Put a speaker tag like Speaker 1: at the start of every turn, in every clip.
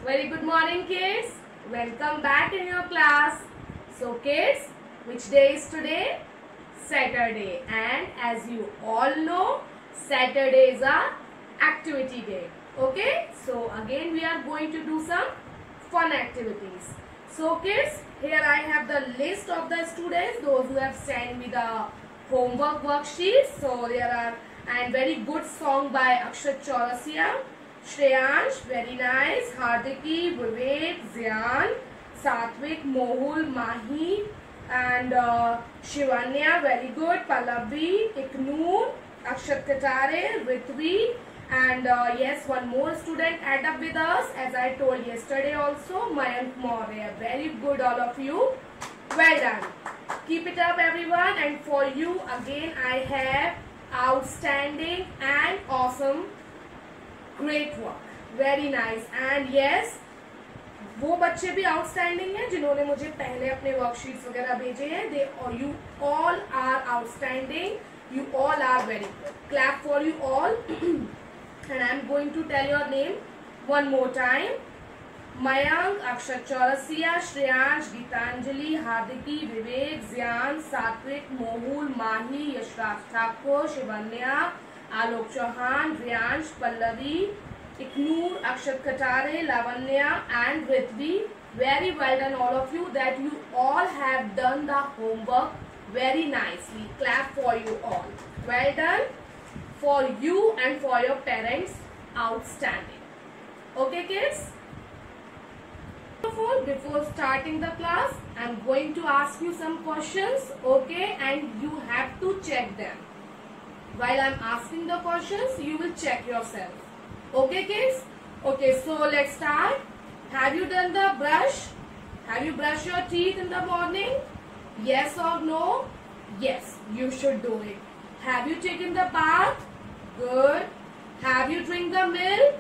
Speaker 1: Very good morning, kids. Welcome back in your class. So, kids, which day is today? Saturday. And as you all know, Saturday is a activity day. Okay? So, again we are going to do some fun activities. So, kids, here I have the list of the students, those who have sent me the homework worksheets. So, there are, and very good song by Akshat Chaurasia. Shreyansh, very nice. Hardiki, Vivek, Zyan, Satvik, Mohul, Mahi, and Shivanya, very good. Pallavi, Iknoor, Akshat Katare, Ritvi, and yes, one more student add up with us, as I told yesterday also, Mayank Maurya. Very good, all of you. Well done. Keep it up, everyone. And for you, again, I have outstanding and awesome. Great work, very nice. And yes, वो बच्चे भी outstanding हैं जिन्होंने मुझे पहले अपने worksheets वगैरह भेजे हैं. They you all are outstanding, you all are very good. Clap for you all. And I am going to tell your name one more time. Mayank, Akshat Chaurasia, Shreyansh, Geetanjali, Hardiki, Vivek, Gyan, Satvik, Mohul, Mahi, Yashraj Thakur, Shivanya, Alok Chauhan, Riyansh, Pallavi, Iknoor, Akshat Katare, Lavanya and Ritvi. Very well done all of you, that you all have done the homework very nicely. Clap for you all. Well done for you and for your parents. Outstanding. Okay, kids? Before starting the class, I am going to ask you some questions, okay, and you have to check them. While I am asking the questions, you will check yourself. Okay, kids? Okay, so let's start. Have you done the brush? Have you brushed your teeth in the morning? Yes or no? Yes, you should do it. Have you taken the bath? Good. Have you drink the milk?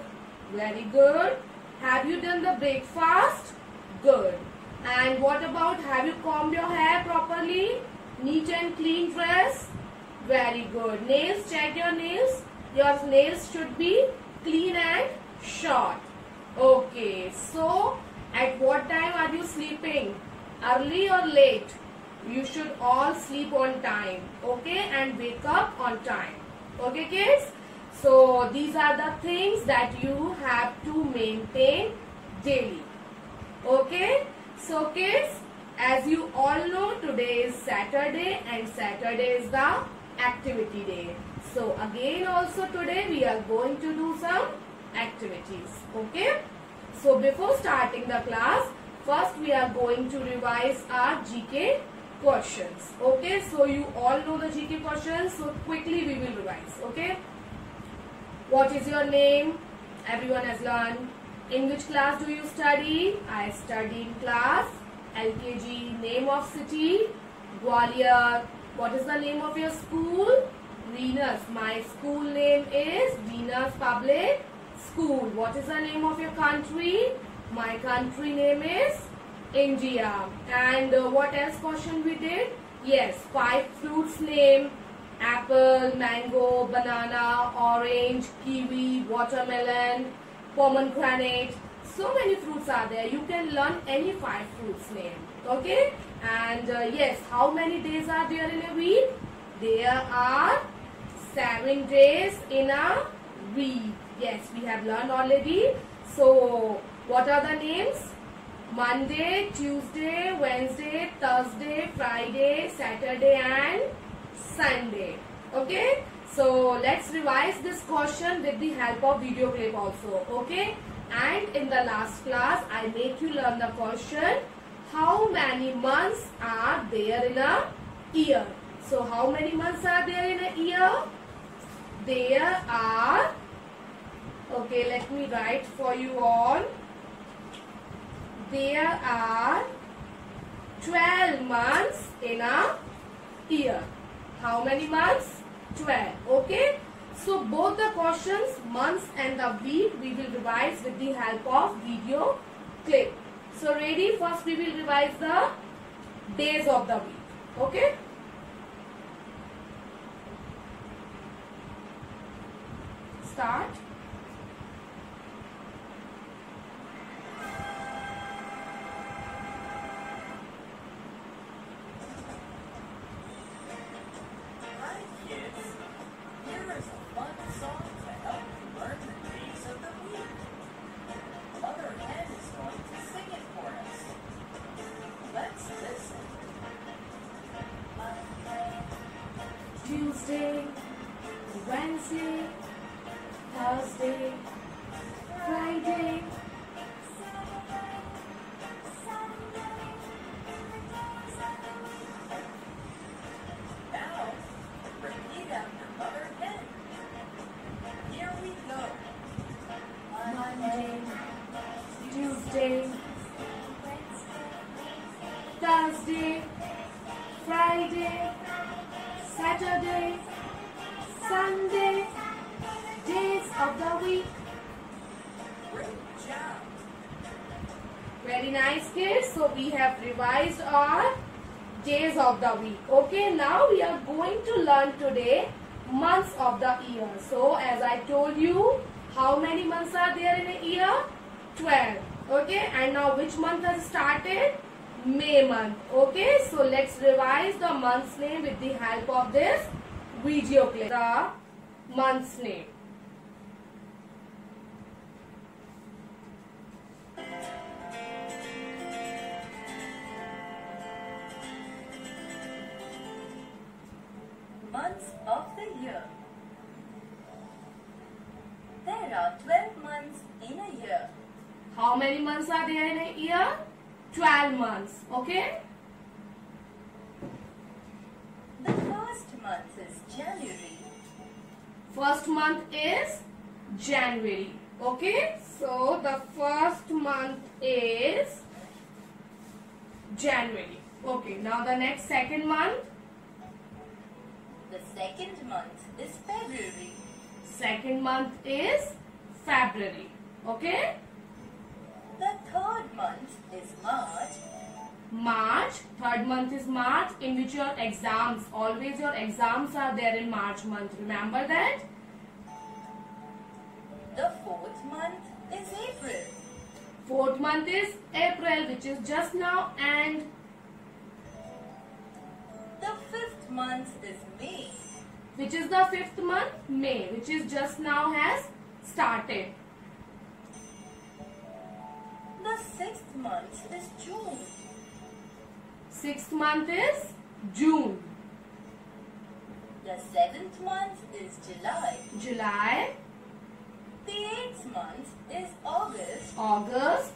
Speaker 1: Very good. Have you done the breakfast? Good. And what about, have you combed your hair properly? Neat and clean dress? Very good. Nails, check your nails. Your nails should be clean and short. Okay. So, at what time are you sleeping? Early or late? You should all sleep on time. Okay. And wake up on time. Okay, kids? So, these are the things that you have to maintain daily. Okay. So, kids, as you all know, today is Saturday and Saturday is the activity day. So again also today we are going to do some activities. Okay. So before starting the class, first we are going to revise our GK questions. Okay. So you all know the GK questions. So quickly we will revise. Okay. What is your name? Everyone has learned. In which class do you study? I study in class LKG. Name of city? Gwalior. What is the name of your school? Venus. My school name is Venus Public School. What is the name of your country? My country name is India. And what else question we did? Yes, 5 fruits name. Apple, mango, banana, orange, kiwi, watermelon, pomegranate. So many fruits are there. You can learn any 5 fruits name. Okay. And yes, how many days are there in a week? There are 7 days in a week. Yes, we have learned already. So, what are the names? Monday, Tuesday, Wednesday, Thursday, Friday, Saturday and Sunday. Okay. So, let's revise this question with the help of video clip also. Okay. And in the last class, I make you learn the question. How many months are there in a year? So, how many months are there in a year? There are, okay, let me write for you all. There are 12 months in a year. How many months? 12. Okay. So, both the questions, months and the week, we will revise with the help of video clip. So, ready? First, we will revise the days of the week. Okay? Start. Thursday, Friday,
Speaker 2: now repeat after Mother Hen. Here we go.
Speaker 1: Monday, Tuesday, Thursday, Friday, Saturday, Sunday, days of the week.
Speaker 2: Great job.
Speaker 1: Very nice, kids. So we have revised our days of the week. Okay, now we are going to learn today months of the year. So as I told you, how many months are there in a year? 12. Okay, and now which month has started? May month. Okay, so let's revise the month's name with the help of this video clip. The month's name.
Speaker 2: Months of the year. There are 12 months in a year.
Speaker 1: How many months are there in a year? 12 months. Okay.
Speaker 2: The first month is January.
Speaker 1: First month is January. Okay. So the first month is January. Okay. Now the next second month.
Speaker 2: The second month is February.
Speaker 1: Second month is February. Okay.
Speaker 2: The third month is March.
Speaker 1: March. Third month is March, in which your exams, always your exams are there in March month. Remember that?
Speaker 2: The fourth month is April.
Speaker 1: Fourth month is April, which is just now, and
Speaker 2: The fifth month is May.
Speaker 1: which is the fifth month? May, which is just now has started.
Speaker 2: The sixth month is June.
Speaker 1: Sixth month is June.
Speaker 2: The seventh month is July.
Speaker 1: July,
Speaker 2: The eighth month is August.
Speaker 1: August,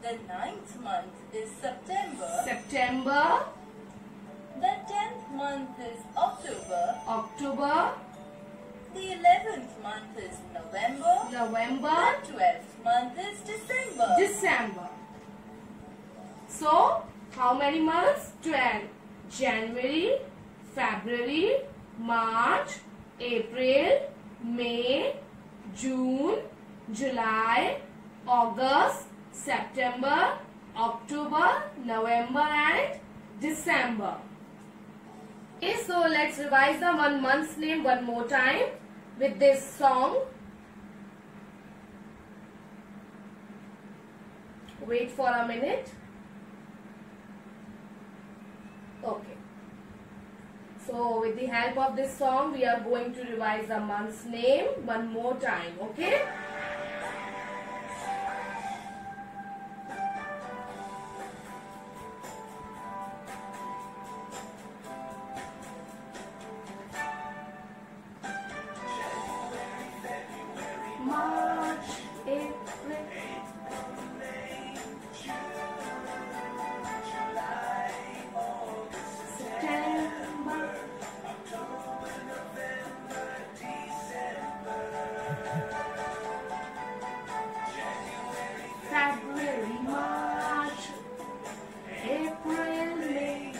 Speaker 2: The ninth month is September.
Speaker 1: September,
Speaker 2: The 10th month is October.
Speaker 1: October,
Speaker 2: The 11th month is November.
Speaker 1: November,
Speaker 2: The 12th month is December.
Speaker 1: December. So, how many months? 12. January, February, March, April, May, June, July, August, September, October, November and December. Okay, so let's revise the one month's name one more time with this song. Wait for a minute. Okay. So with the help of this song, we are going to revise the month's name one more time. Okay. March, April, September, February, March, April, May,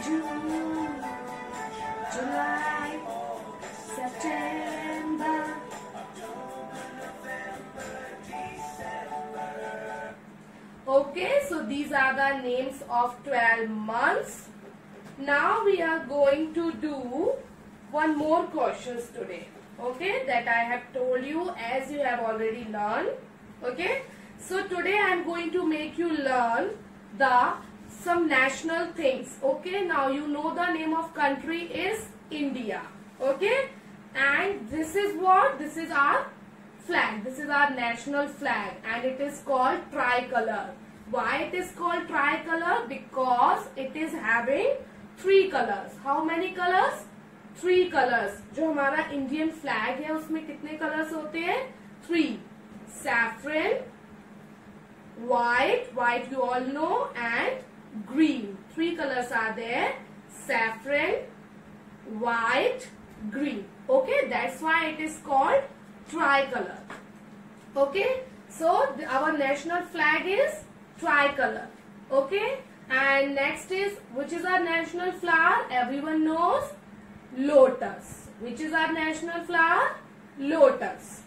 Speaker 1: June, July, September, okay, so these are the names of 12 months. Now we are going to do one more questions today. Okay, that I have told you as you have already learned. Okay, so today I am going to make you learn the some national things. Okay, now you know the name of country is India. Okay, and this is what? This is our flag. This is our national flag and it is called tricolor. Why it is called tricolor? Because it is having three colors. How many colors? 3 colours. जो हमारा Indian flag है उसमें कितने colours होते हैं? 3. Saffron, white you all know, and green. 3 colors are there: saffron, white, green. Okay, that's why it is called tricolor. Okay, so our national flag is tricolor. Okay, and next is, which is our national flower? Everyone knows, lotus. Which is our national flower? Lotus.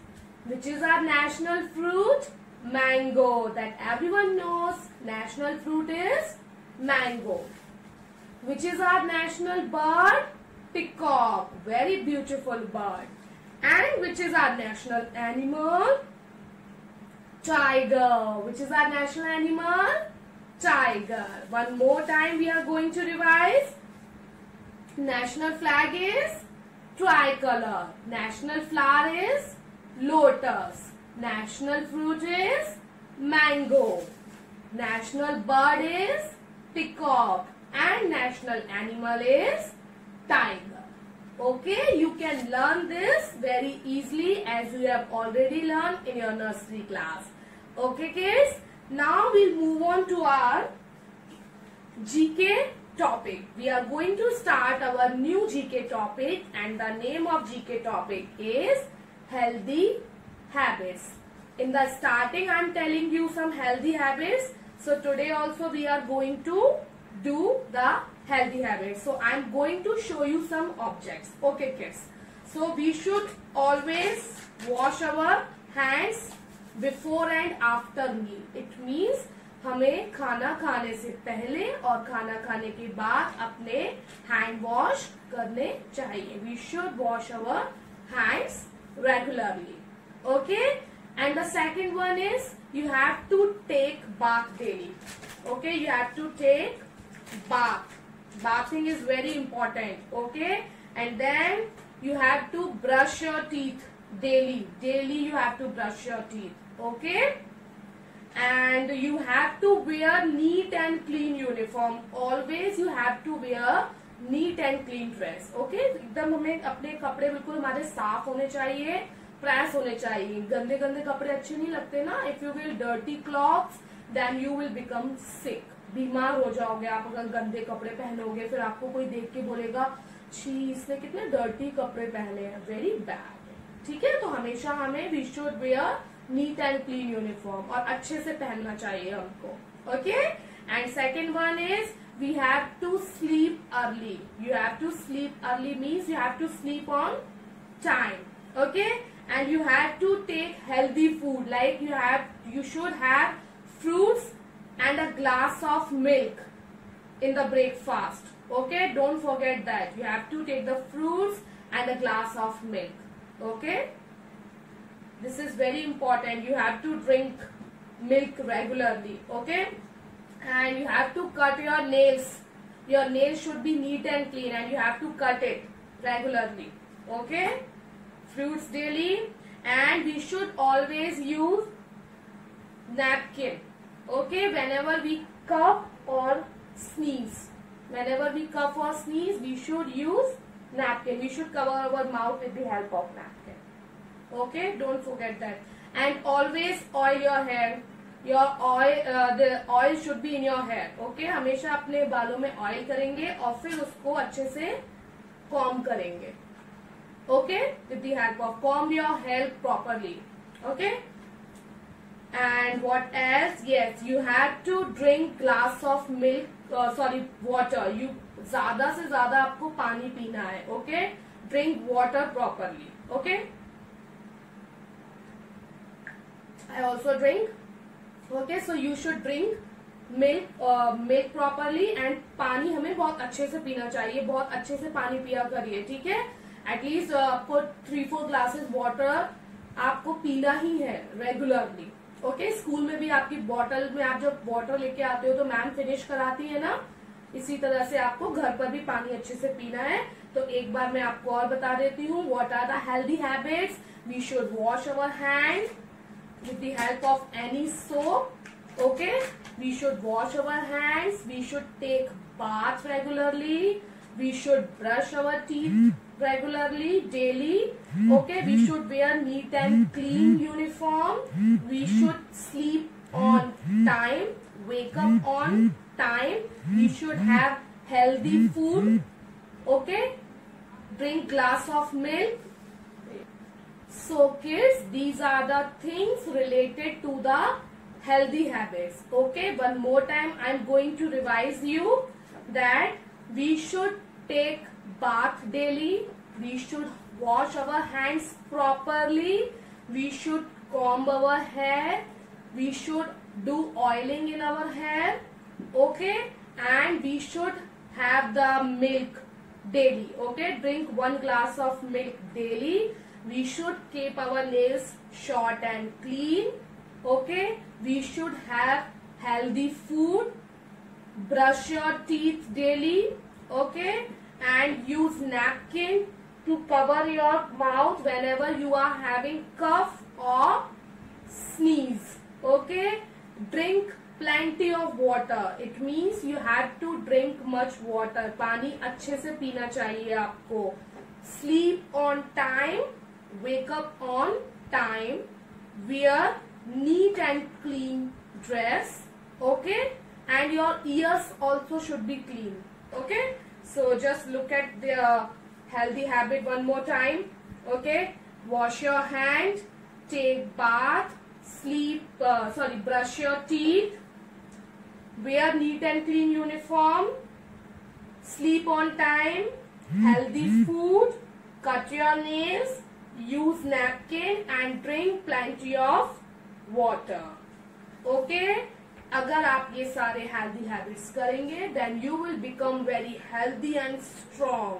Speaker 1: Which is our national fruit? Mango. That everyone knows, national fruit is mango. Which is our national bird? Peacock. Very beautiful bird. And which is our national animal? Tiger. Which is our national animal? Tiger. One more time we are going to revise. National flag is tricolor. National flower is lotus. National fruit is mango. National bird is peacock. And national animal is tiger. Okay, you can learn this very easily as you have already learned in your nursery class. Okay kids, now we'll move on to our GK topic. We are going to start our new GK topic, and the name of GK topic is healthy habits. In the starting I am telling you some healthy habits. So today also we are going to do the healthy habits. So I am going to show you some objects. Okay kids. So we should always wash our hands before and after meal. It means हमें खाना खाने से पहले और खाना खाने के बाद अपने हैंड वॉश करने चाहिए. We should wash our hands regularly. Okay, and the second one is you have to take bath daily. Okay, you have to take bath. Bathing is very important. Okay, and then you have to brush your teeth daily. Daily you have to brush your teeth. Okay, and you have to wear neat and clean uniform. Always you have to wear neat and clean dress. Okay, एकदम हमें अपने कपड़े बिल्कुल हमारे साफ होने चाहिए, press होने चाहिए. गंदे गंदे कपड़े अच्छे नहीं लगते ना. If you wear dirty clothes, then you will become sick. बीमार हो जाओगे आप अगर गंदे कपड़े पहनोगे. फिर आपको कोई देख के बोलेगा, छी इसने कितने डर्टी कपड़े पहने हैं. Very bad. ठीक है, तो हमेशा हमें we should wear neat and clean uniform, और अच्छे से पहनना चाहिए हमको. Okay, and second one is we have to sleep early. You have to sleep early means you have to sleep on time. Okay, and you have to take healthy food, like you should have fruits and a glass of milk in the breakfast. Okay, don't forget that you have to take the fruits and a glass of milk. Okay, this is very important. You have to drink milk regularly. Okay, and you have to cut your nails. Your nails should be neat and clean, and you have to cut it regularly. Okay, fruits daily, and we should always use napkin. Okay, whenever we cough or sneeze, we should use napkin. We should cover our mouth with the help of napkin. Okay, don't forget that. And always oil your hair. Your oil, the oil should be in your hair. Okay, हमेशा अपने बालों में oil करेंगे और फिर उसको अच्छे से कॉम्ब करेंगे. Okay, with the help of comb your hair properly. Okay, and what else? Yes, you have to drink glass of milk, water. You ज़्यादा से ज़्यादा आपको पानी पीना है. Okay, drink water properly. Okay, I also drink. Okay, so you should drink milk properly, and पानी हमें बहुत अच्छे से पीना चाहिए. बहुत अच्छे से पानी पिया करिए. ठीक है, एटलीस्ट आपको 3-4 ग्लासेस वाटर आपको पीना ही है रेगुलरली. ओके, स्कूल में भी आपकी बॉटल में आप जब वाटर लेके आते हो तो मैम फिनिश कराती है ना, इसी तरह से आपको घर पर भी पानी अच्छे से पीना है. तो एक बार मैं आपको और बता देती हूँ. What are the healthy habits? We should wash our hand with the help of any soap. Okay, we should wash our hands. We should take bath regularly. We should brush our teeth regularly, daily. Okay, we should wear neat and clean uniform. We should sleep on time, wake up on time. We should have healthy food. Okay, drink glass of milk. So kids, these are the things related to the healthy habits. Okay, one more time I am going to revise you that we should take bath daily. We should wash our hands properly. We should comb our hair. We should do oiling in our hair. Okay, and we should have the milk daily. Okay, drink 1 glass of milk daily. We should keep our nails short and clean. Okay, we should have healthy food. Brush your teeth daily. Okay, and use napkin to cover your mouth whenever you are having cough or sneeze. Okay, drink plenty of water. It means you have to drink much water. पानी अच्छे से पीना चाहिए आपको. Sleep on time. Wake up on time. Wear neat and clean dress. Okay, and your ears also should be clean. Okay, so just look at the healthy habit one more time. Okay, wash your hand, take bath, brush your teeth, wear neat and clean uniform, sleep on time, healthy food, cut your nails, use napkin and drink plenty of water. Okay, अगर आप ये सारे healthy habits करेंगे then you will become very healthy and strong.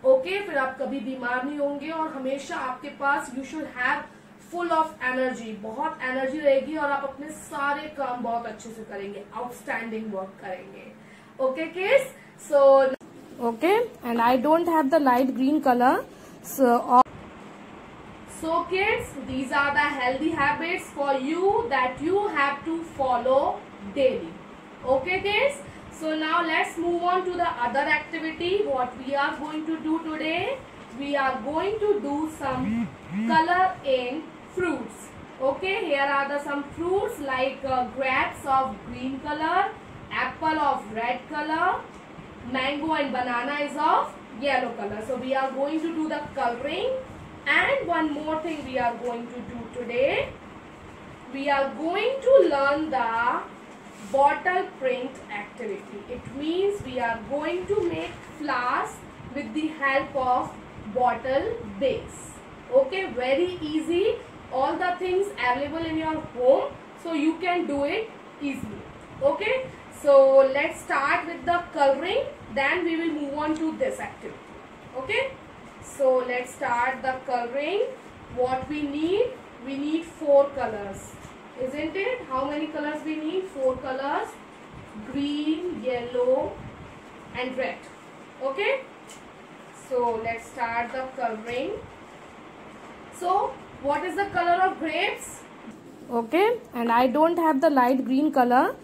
Speaker 1: Okay, फिर आप कभी बीमार नहीं होंगे और हमेशा आपके पास you should have full of energy. बहुत energy रहेगी और आप अपने सारे काम बहुत अच्छे से करेंगे. Outstanding work करेंगे. Okay kids, so
Speaker 3: okay, and I don't have the light green color,
Speaker 1: So kids, these are the healthy habits for you that you have to follow daily. Okay kids, so now let's move on to the other activity. What we are going to do today, we are going to do some color in fruits. Okay, here are some fruits like grapes of green color, apple of red color, mango and banana is of yellow color. So we are going to do the coloring. And one more thing we are going to do today, we are going to learn the bottle print activity. It means we are going to make flowers with the help of bottle base. Okay, very easy. All the things available in your home, so you can do it easily. Okay, so let's start with the coloring, then we will move on to this activity. Okay, so let's start the coloring. What we need 4 colors, isn't it? How many colors we need? 4 colors: green, yellow and red. Okay, so let's start the coloring. So what is the color of grapes?
Speaker 3: okay, and I don't have the light green color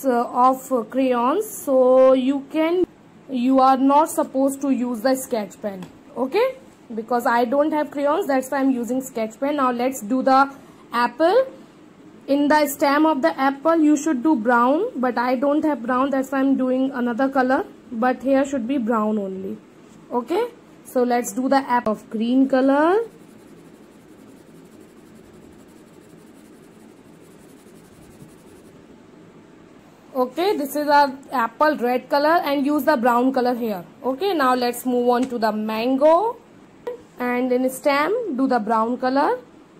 Speaker 3: of crayons, so you are not supposed to use the sketch pen. Okay, because I don't have crayons, that's why I'm using sketch pen. Now let's do the apple. In the stem of the apple you should do brown, but I don't have brown, that's why I'm doing another color, but here should be brown only. Okay, so let's do the apple of green color. Okay, this is our apple red color, and use the brown color here. Okay, now let's move on to the mango, and in stem do the brown color.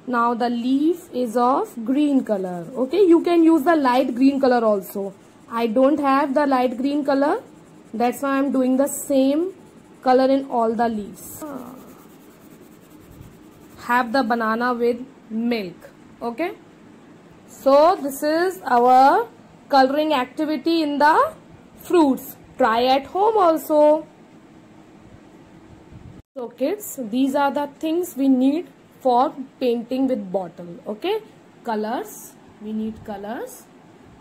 Speaker 3: Now the leaf is of green color. Okay, you can use the light green color also. I don't have the light green color, that's why I'm doing the same color in all the leaves. Have the banana with milk. Okay, so this is our coloring activity in the fruits. Try at home also. So kids, these are the things we need for painting with bottle. Okay, colors, we need colors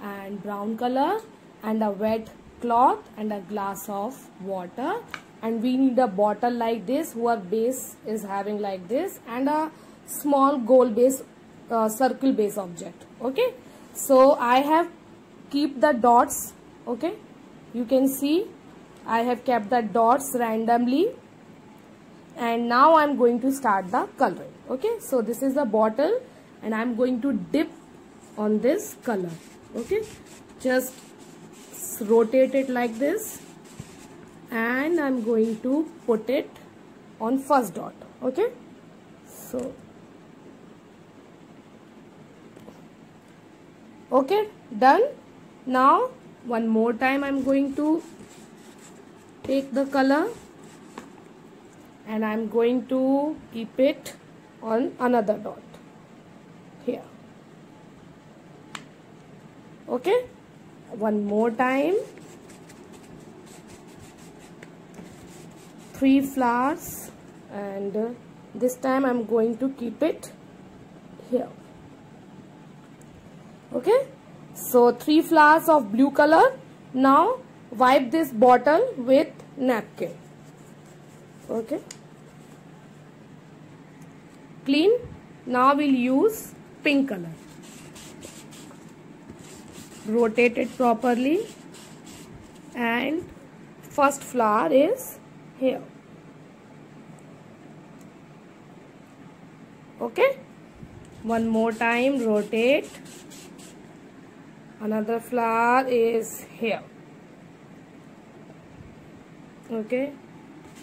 Speaker 3: and brown color and a wet cloth and a glass of water and we need a bottle like this whose base is having like this, and a small goal base circle base object. Okay, so I have keep the dots. Okay, you can see I have kept the dots randomly, and now I'm going to start the coloring. Okay, so this is the bottle and I'm going to dip on this color. Okay, just rotate it like this and I'm going to put it on first dot. Okay, so okay, done. Now one more time I'm going to take the color and I'm going to keep it on another dot here. Okay, one more time. 3 flowers, and this time I'm going to keep it here. Okay, so 3 flowers of blue color. Now wipe this bottle with napkin. Okay, clean. Now we'll use pink color. Rotate it properly, and first flower is here. Okay, one more time, rotate. Another flower is here. Okay,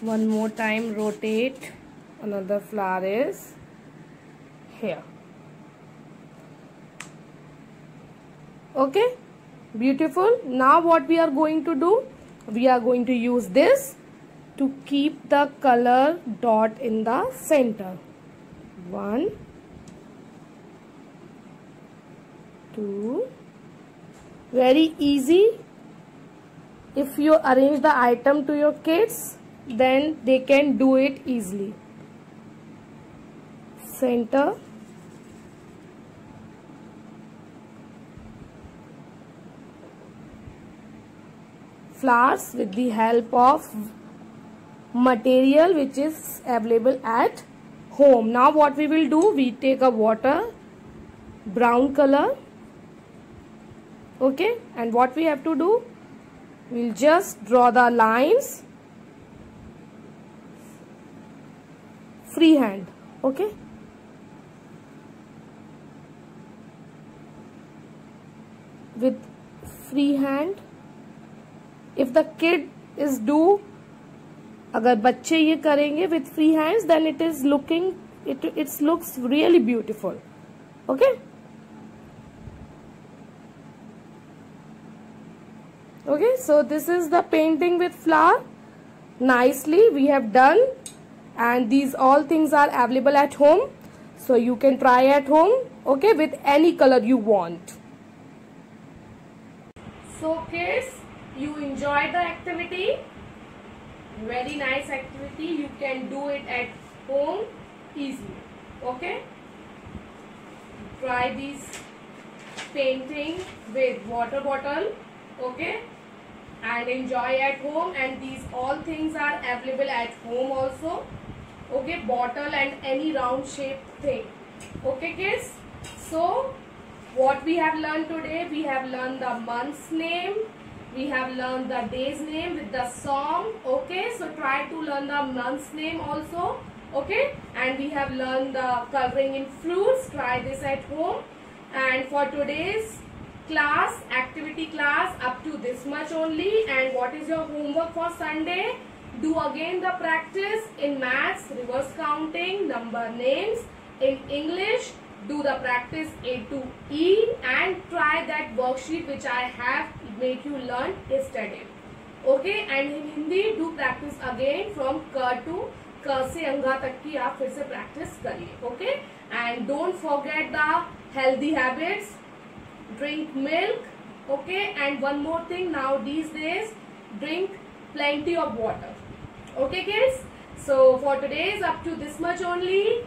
Speaker 3: one more time, rotate. Another flower is here. Okay, beautiful. Now what we are going to do, we are going to use this to keep the color dot in the center. 1, 2. Very easy. If you arrange the item to your kids, then they can do it easily. Center. Flowers with the help of material which is available at home. Now what we will do, we take a water, brown color. Okay, and what we have to do, we'll just draw the lines freehand. Okay, with freehand. If the kid is do, अगर बच्चे ये करेंगे with free hands, then it is looking, it looks really beautiful. Okay. Okay, so this is the painting with flower. Nicely we have done, and these all things are available at home, so you can try at home. Okay, with any color you want.
Speaker 1: So kids, you enjoyed the activity. Very nice activity. You can do it at home easily. Okay, try these painting with water bottle. Okay, and enjoy at home, and these all things are available at home also. Okay, bottle and any round shaped thing. Okay kids, so what we have learned today, we have learned the month's name, we have learned the day's name with the song. Okay, so try to learn the month's name also. Okay, and we have learned the coloring in fruits. Try this at home. And for today's class, activity class, up to this much only. And what is your homework for Sunday? Do again the practice in maths, reverse counting, number names. In English, do the practice A to E, and try that worksheet which I have made you learn yesterday. Okay, and in Hindi, do practice again from K to K से अंगा तक की आप फिर से practice करिए. Okay, and don't forget the healthy habits. Drink milk. Okay, and one more thing, now these days, drink plenty of water. Okay kids, so for today is up to this much only.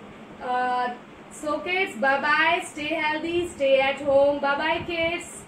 Speaker 1: So kids, bye bye, stay healthy, stay at home. Bye bye kids.